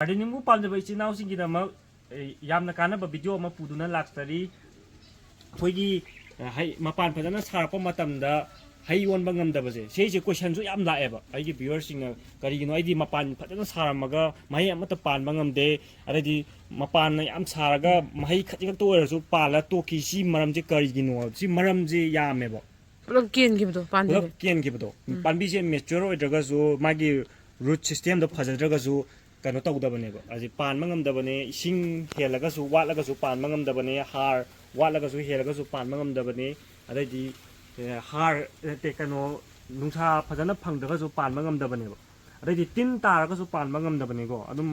gardening पाजब इचिनाउसिंगीदम यामना कानब video अमा पुदुना लाक्तरी अखोइगी मपान फजना सारप मतमदा हई ओनबा ngamdabase सेजे क्वेश्चन जो याम लाएबा आइगी व्यूअर्सिंग करिगिनो आइदी मपान फजना सारमगा मही अमत पानबा ngamde अरेदी मपान याम सारगा मही खजिक तो ओरसु पाला तोकी सी मरमजे करिगिनो सी मरमजे यामेबा पुलप केनगिबदो पानबे पुलप केनगिबदो पानबीजे मैच्योर ओइद्रगासु मागी रूट सिस्टम दो फजद्रगासु कनो तौदबनेबा अजि पानबा ngamdabane इसिंग हेलगासु वाटलगासु पानबा ngamdabane हार वाटलगासु हेलगासु पानबा ngamdabane अदैदी हार ते कनो नुसा फजना फंगदगासु पानबा ngamdabane अदैदी तिन तारगासु पानबा ngamdabane अदुम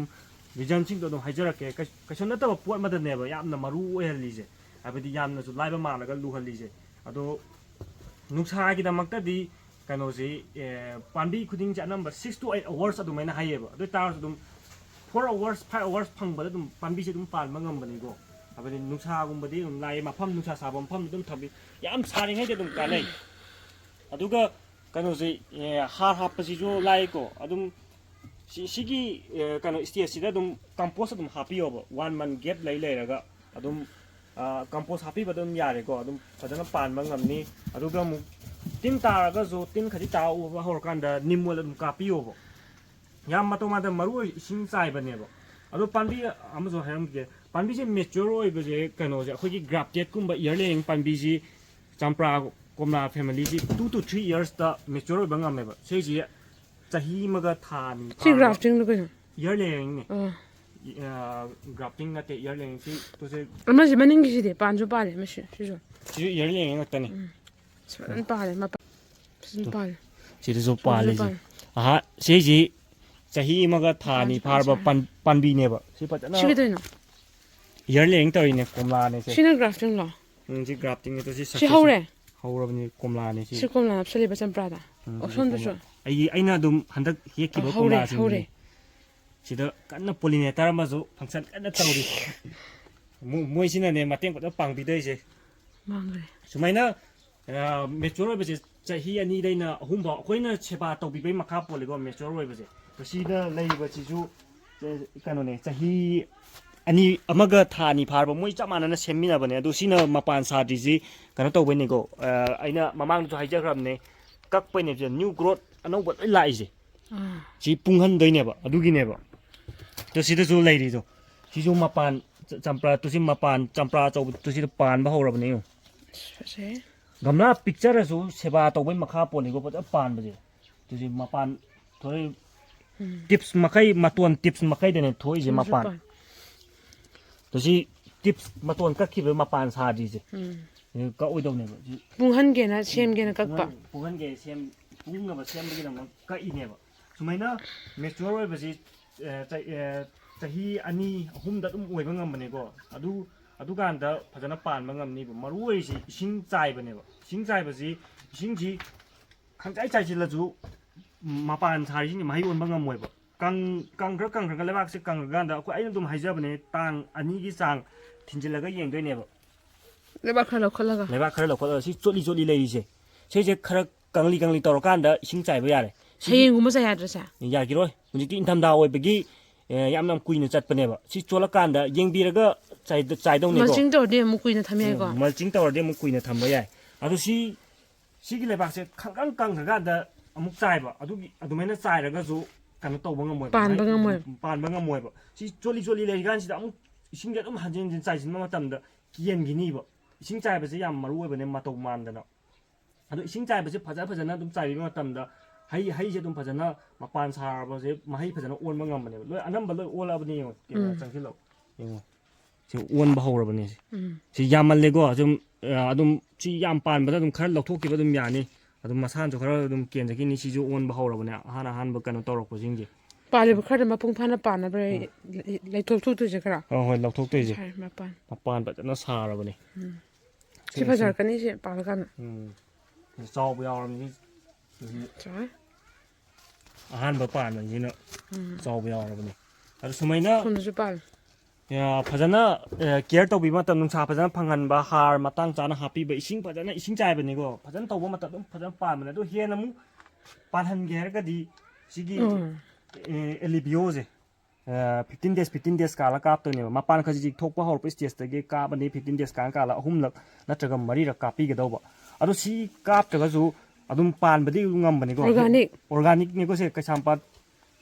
रिजनसिंग दो हाइजरके कैसन नतब पोट मदनेबा यामना मरु ओहलिजे अबदि यामनासु लाइबा मालगा लुहलिजे अदो नुसागी दमक्तदी कनोसी पानबी खुदिंग नंबर 6 to 8 hours अदुमैना हाइयेबा अदु तारस अदुम 4 hours 5 hours फंगबदा अदुम पानबीसे अदुम पानबा ngamबनेगो अबदि नुसागुंबदि अदुम लाइ मफम नुसा साबा मफम अदुम थबि याम सारिङै अदुम कानै अदुगा कनोसी हार हापसिजो लाइको अदुम सिगी कनो स्टेज सिदा अदुम कंपोस्ट अदुम हापियोबा 1 month gap लैरगा अदुम कंपोस्ट हापिबा अदुम यारेको अदुम फजना पानबा ngamni अदुगा मु तीन तारगा जो तीन खजी ताउबा होरकांदा निमोल अदुम कापियोबा याम मतोमादा मरु इसिंग चाइबनेबा अदो पानबी अमजो हायमगे पानबीजे मैच्योर ओइबजे कनोजे अखोगी ग्राफ्टेड कुंबा इयरलिंग पानबीजी चंप्रा कोमला फैमिली जी 2 to 3 years ता मैच्योर ओइबा ngamनेबा सेजी चाही मगा थानी सी ग्राफ्टिंग लो कनो इयरलिंग ने ग्राफ्टिंग नते इयरलिंग सी तोसे अमजि मनिंगी सिदे पांजो पाले मशि सिजो सी इयरलिंग ngतने सन पाले मपा सन पाले सिदो पाले आहा सेजी चाही मगा थानी फारबा पानबीनेबा सी पतना सिगदोनो इयरलिंग तरिने कोमला ने से सिना ग्राफ्टिंग लो जी ग्राफ्टिंग तो सी हौरे हौरबनी कोमला ने सी कोमला अपसले बचन प्रादा ऑप्शन दसो अइना दुम हंदक हेकिबो कोमला सिंग सिदा कन्ना पोलिनेटर मजु फंक्शन कन्ना तौरी मोइसिना ने मतें पद पांगबिदैसे मांगरे सुमाइना मैच्योर ओइबसे चाही अनि दैना अहुमबा अखोइना सेबा तौबिबै मखा पोलेगो मैच्योर ओइबसे तसिदा लैबा चिजु कनोने चाही अनि अमगा थानी फारबा मोइ चमानना सेमिनाबने अदु सिना मपान सादिजि कनो तौबैनेगो अइना ममांग जो हाइजग्रामने कक्पैने जे न्यू ग्रोथ अनौबा लइ लाइजे सी पुंहन दैनेबा अदुगिनेबा तो सिदा जो लैरि जो सिजु मपान चंप्रा तुसि मपान चंप्रा चौ तुसि पानबा हौरबने यो से गमना पिक्चर जो सेबा तौबै मखा पोलेगो पद पानबजे तुसि मपान थोरै टिप्स मखै मतोन टिप्स मखै देने थोइजे मपान तोसी टिप्स मतोन कखिबे मपान सादिजे का ओइदौनेबा पुंहन गेना सेम गेना कक्पा पुंहन गे सेम पुंगबा सेम बगिना का इनेबा सुमाइना मैच्योर ओइबसि चाही अनि अहुमदा दुम ओइबा ngambनेगो अदु गांदा फजना पानबा ngamनिबो मरु ओइसि इसिंग चाइबनेबा इसिंग चाइबसि इसिंगजि खंचाइ चाइजिलजु मपान सारिसिंग महि ओनबा ngammoiba कंग्र लेबाक से कंग्रगांदा अखो आइना दुम हाइजबने तांग अनिगी चांग थिनजिलगा येंगदोइनेबा लेबाक खरा लखलगा सि चोली लेरिसे सेजे खरा कंगली तौरकांदा इसिंग चाइबा यारे हयेंगुमा जायाद्रसा यागिरोय हुजिति इंथमदा ओइबगी यामनाम कुइना चटपनेबा सि चोलकांदा येंगबिरगा चाइदौनेबो मल्चिंग तौरदे मु कुइना थमयाइको मल्चिंग तौरदे मु कुइना थमबा याय अदु सिगी लेबाक से खंगंग कंग्रगांदा अमुक चाइबा अदुमैना चाइरगाजु कनो तौबा ngамmoy पानबा ngамmoyबा सि चोली लेरिगांसिदा अमुक इसिंग अदुम हंजिन चाइसिनबा मतमदा कियनगिनीबा इसिंग चाइबसे याम मरु ओइबने मतौ मानदना अदु इसिंग चाइबसे फजना अदुम चाइबा मतमदा हई अदुम फजना मपान सारबसे महै फजना ओनबा ngambने लोय अनंबा लोय ओलाबने यो चंगसिलो यो से ओनबा हौरबने से यामल्लेगो अदुम सी याम पानबदा अदुम खरा लौथोकिबा अदुम यानी अदुम मसान जो खरा अदुम केनजकिनी सिजु ओनबा हौरबने हान कनो तौरकपसिंगे पालेब खरा मपुंग फाना पानब्रे लैथोकथुतुजे खरा होय लौथोकतैजे मपान फजना सारबने सि फजार कनी से पालकान चाउबा यावरमनि चाय अहानबा पानजिना चाउबा यावरबने अदु सुमाइना सुनजु पाल या फजना केयर तौबि मतम नुसा फजना फंगनबा हार मतंग चाना हापिबा इसिंग फजना इसिंग चाइबनेगो फजना तौबा मतम फजना पानबने अदु हेनमु पानहन गेरगदी सिगी एलिबियोजे 15 days काला काप्तोनेबा मपान खजिक थोकपा हौरप स्टेजतगी काबनी 15 days काला अहुमलक नत्रगा मरीरक कापीगदौबा अदो सी काप्तगजु अदुम पानबदी ngambani ko organic ne ko se Kaisampat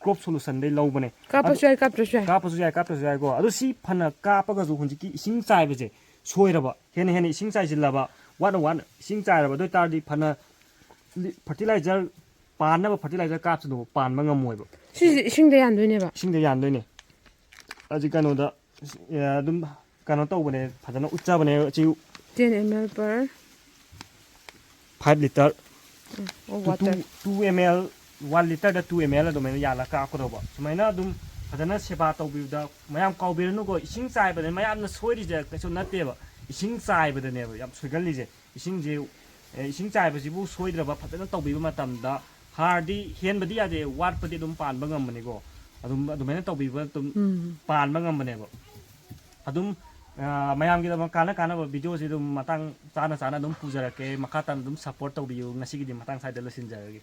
crop solution dei lobane कापसु याय कापसु याय को अदो सी फना कापगजु हुंजिकी इसिंग चाइबजे सोइरबा हेन इसिंग चाइजिल्लाबा वन इसिंग चाइरबा दो तारदी फना fertilizer Panba fertilizer कापसु Panba ngam ꯁꯤ ꯏꯁꯤꯡꯗ ꯌꯥꯟꯗꯣꯏꯅꯦꯕ ꯏꯁꯤꯡꯗ ꯌꯥꯟꯗꯣꯏꯅꯦ ꯑꯁꯤ ꯀꯩꯅꯣꯗ ꯑꯗꯨꯝ ꯀꯩꯅꯣ ꯇꯧꯕꯅꯦ ꯐꯖꯅ ꯎꯠꯆꯕꯅꯦ ꯑꯁꯤ 10 ml per 5 liter water 2 ml 1 liter da 2 ml ꯑꯗꯨꯃꯥꯏꯅ ꯌꯥꯜꯂ ꯀꯥꯞꯀꯗꯧꯕ ꯁꯨꯃꯥꯏꯅ ꯑꯗꯨꯝ ꯐꯖꯅ ꯁꯦꯕꯥ ꯇꯧꯕꯤꯕꯗ ꯃꯌꯥꯝ ꯀꯥꯎꯕꯤꯔꯅꯨꯀꯣ ꯏꯁꯤꯡ ꯆꯥꯏꯕꯗ ꯃꯌꯥꯝꯅ ꯁꯣꯏꯔꯤꯁꯦ ꯀꯩꯁꯨ ꯅꯠꯇꯦꯕ ꯏꯁꯤꯡ ꯆꯥꯏꯕꯗꯅꯦꯕ ꯌꯥꯝ ꯁꯣꯏꯒꯜꯂꯤꯁꯦ ꯏꯁꯤꯡ ꯆꯥꯏꯕꯁꯤꯕꯨ ꯁꯣꯏꯗ꯭ꯔꯕ ꯐꯖꯅ ꯇꯧꯕꯤꯕ ꯃꯇꯝꯗ हारदी हेनबदी यादे वाटपदी दुम Panba ngambanigo adumena tawbiba tum Panba ngambanigo adum mayamgi dam kana video si dum matang chana dum pujarake makatan dum support tawbiyu ngasigi di matang saida lasinjarage